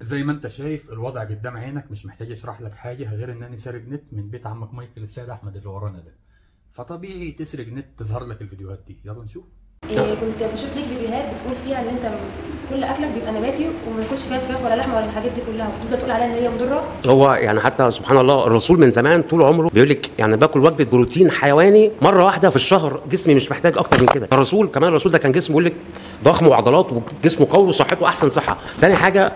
زي ما انت شايف الوضع قدام عينك، مش محتاج اشرح لك حاجه غير انني سارق نت من بيت عمك مايكل السيد احمد اللي ورانا ده. فطبيعي تسرق نت تظهر لك الفيديوهات دي. يلا نشوف. كنت بشوف ليك فيديوهات بتقول فيها ان انت كل اكلك بيبقى نباتي وما تاكلش فيها فراخ ولا لحمه ولا الحاجات دي كلها، وتفضل تقول عليها ان هي مضره. هو يعني حتى سبحان الله الرسول من زمان طول عمره بيقول لك يعني باكل وجبه بروتين حيواني مره واحده في الشهر، جسمي مش محتاج اكتر من كده. الرسول ده كان جسمه بيقول لك ضخم وعضلات وجسمه قوي وصحته احسن صحه. تاني حاجه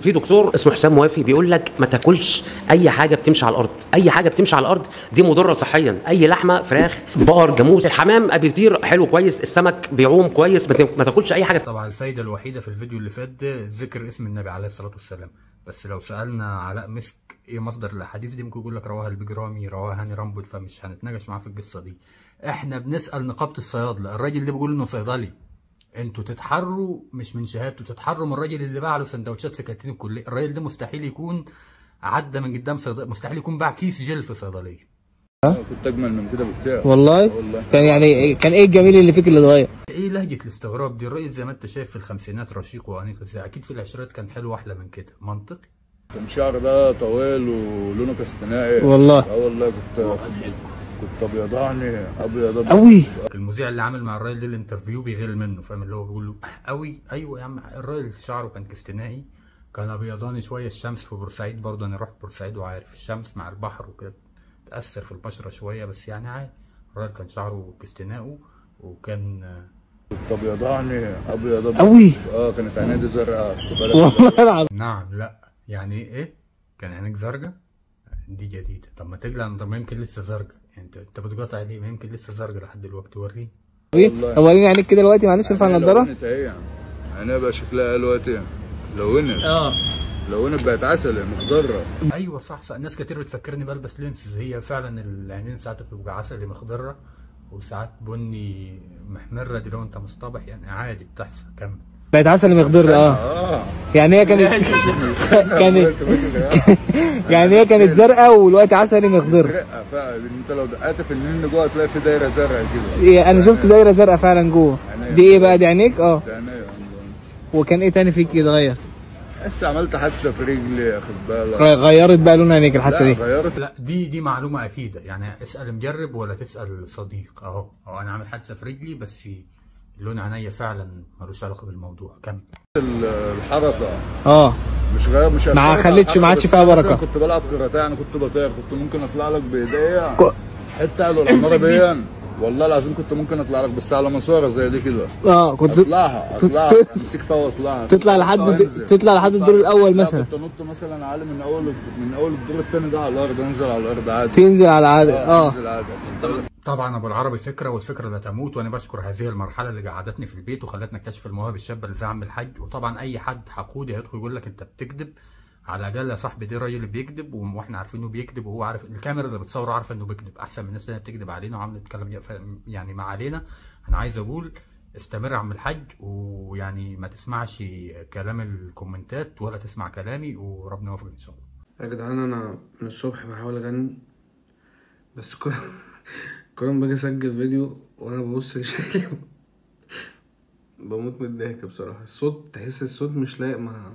في دكتور اسمه حسام موافي بيقول لك ما تاكلش اي حاجه بتمشي على الارض، اي حاجه بتمشي على الارض دي مضره صحيا، اي لحمه فراخ بقر جاموس، الحمام بيطير حلو كويس، السمك بيعوم كويس، ما تاكلش اي حاجه. طبعا الفايده الوحيده في الفيديو اللي فات ده ذكر اسم النبي عليه الصلاه والسلام، بس لو سالنا علاء مسك ايه مصدر الاحاديث دي ممكن يقول لك رواها البجرامي، رواها هاني رامبو، فمش هنتناقش معاه في القصه دي. احنا بنسال نقابه الصيادله، الراجل ده بيقول انه صيدلي. انتوا تتحروا مش من شهادته، تتحروا من الراجل اللي باع له سندوتشات في كانتين الكليه. الراجل ده مستحيل يكون عدى من قدام صيدليه، مستحيل يكون باع كيس جل في صيدليه. كنت اجمل من كده بكتير والله. كان ايه الجميل اللي فيك اللي اتغير؟ ايه لهجه الاستغراب دي؟ الراجل زي ما انت شايف في الخمسينات رشيق وانيق ازاي، اكيد في العشرينات كان حلو احلى من كده. منطقي. كان شعر بقى طويل ولونه كاستنائي والله. والله كنت ابيضاني ابيض قوي. المذيع اللي عامل مع الراجل ده الانترفيو بيغل منه، فاهم اللي هو بيقول له قوي. ايوه يا عم، الراجل شعره كان كاستنائي، كان ابيضاني شويه. الشمس في بورسعيد برضه، انا رحت بورسعيد وعارف الشمس مع البحر وكده تاثر في البشره شويه، بس يعني عادي. الراجل كان شعره كاستنائي وكان كنت ابيضاني ابيض قوي. كانت عينيه دي زرقاء. والله العظيم. نعم. لا يعني ايه كان عينيك زرقاء؟ دي جديده. طب ما تقلع، طب ما يمكن لسه زرقاء. انت بتقاطع ليه؟ ما يمكن لسه زرقاء لحد دلوقتي. وريني. طب وريني عينيك كده دلوقتي، معلش ارفع النضاره. عينيها بقى شكلها دلوقتي لونت. لونت بقت عسل مخضره. ايوه صح. ناس كتير بتفكرني بلبس لينسز، هي فعلا العينين ساعات بتبقى عسلي مخضره وساعات بني محمره. دي لو انت مصطبح يعني عادي بتحصل. كمل. بقت عسل مخضر. يعني هي كانت يعني هي كانت زرقاء والوقت عسلي مخضر. زرقاء فعلا. انت لو دققت في النين جوه هتلاقي في دايره زرقاء كده. انا شفت دايره زرقاء فعلا جوه. دي ايه بقى؟ دي عينيك؟ دي عينيا. وكان ايه تاني فيك يتغير؟ بس عملت حادثه في رجلي، اخد بالك. غيرت بقى لون عينيك الحادثه دي؟ غيرت. لا دي معلومه اكيده، يعني اسال مجرب ولا تسال صديق. اهو انا عامل حادثه في رجلي، بس لون عينيا فعلا ملوش علاقه بالموضوع. كمل. الحركه مش ما عادش فيها بركه. كنت بلعب كاراتيه، يعني كنت بطير، كنت ممكن اطلع لك بايديا حته قالوا العماره دي، والله العظيم كنت ممكن اطلع لك بس على ماسوره زي دي كده. كنت اطلعها امسك فيها واطلعها. تطلع لحد الدور الاول مثلا. كنت انط مثلا عالي من اول الدور الثاني ده على الارض، انزل على الارض عادي. تنزل على عادي. انزل عادي. طبعا ابو العربي فكره، والفكره لا تموت، وانا بشكر هذه المرحله اللي قعدتني في البيت وخلتني اكتشف المواهب الشابه اللي زي عم الحاج. وطبعا اي حد حقودي هيدخل يقول لك انت بتكذب، على الاقل يا صاحبي ده راجل اللي بيكذب واحنا عارفين انه بيكذب، وهو عارف الكاميرا اللي بتصوره عارفه انه بيكذب، احسن من الناس اللي بتكذب علينا وعامله تتكلم يعني ما علينا. انا عايز اقول استمر يا عم الحاج، ويعني ما تسمعش كلام الكومنتات ولا تسمع كلامي، وربنا يوفقك ان شاء الله. يا جدعان انا من الصبح بحاول اغني، بس كل ما باجي اسجل فيديو وانا ببص لشكلي بموت من الضحك بصراحه. الصوت تحس الصوت مش لايق مع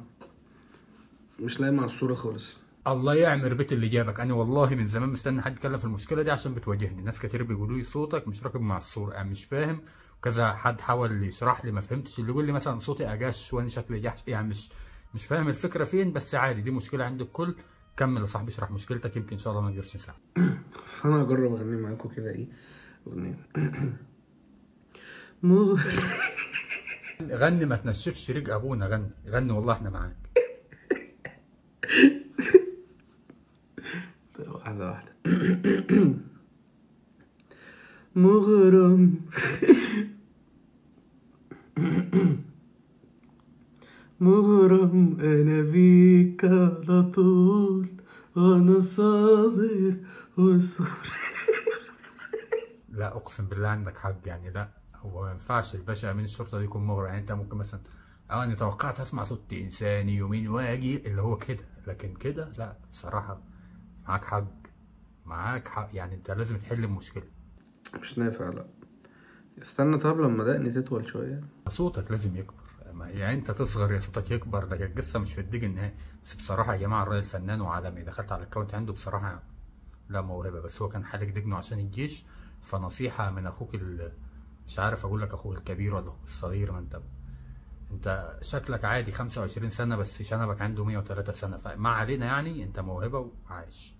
الصوره خالص. الله يعمر بيت اللي جابك. انا والله من زمان مستني حد يتكلم في المشكله دي عشان بتواجهني. ناس كتير بيقولوا لي صوتك مش راكب مع الصوره، انا مش فاهم. كذا حد حاول يشرح لي ما فهمتش. اللي يقول لي مثلا صوتي اجش وانا شكلي جحش، يعني مش فاهم الفكره فين. بس عادي، دي مشكله عند الكل. كمل يا صاحبي اشرح مشكلتك، يمكن ان شاء الله ما نقدرش نساعدك. فانا هجرب اغني معاكم كده ايه اغنيه. غني ما تنشفش ريق ابونا. غني والله احنا معاك. واحده مغرم مغرم انا بيك على طول وانا صابر وصابر. لا اقسم بالله عندك حق، يعني لا هو ما ينفعش الباشا امين الشرطه دي يكون مغرم. يعني انت ممكن مثلا انا توقعت اسمع صوت انساني يومين واجي اللي هو كده، لكن كده لا بصراحه. معاك حق يعني انت لازم تحل المشكله. مش نافع. لا استنى، طب لما دقني تطول شويه صوتك لازم يكبر. يا انت تصغر يا صوتك يكبر، ده القصه مش في الديج النهائي. بس بصراحه يا جماعه الراجل فنان وعالمي، دخلت على الاكونت عنده بصراحه لا موهبه، بس هو كان حالق دجنه عشان الجيش. فنصيحه من اخوك مش عارف اقول لك اخوك الكبير ولا اخوك الصغير، ما انت شكلك عادي 25 سنه بس شنبك عنده 103 سنه، فما علينا يعني انت موهبه وعايش.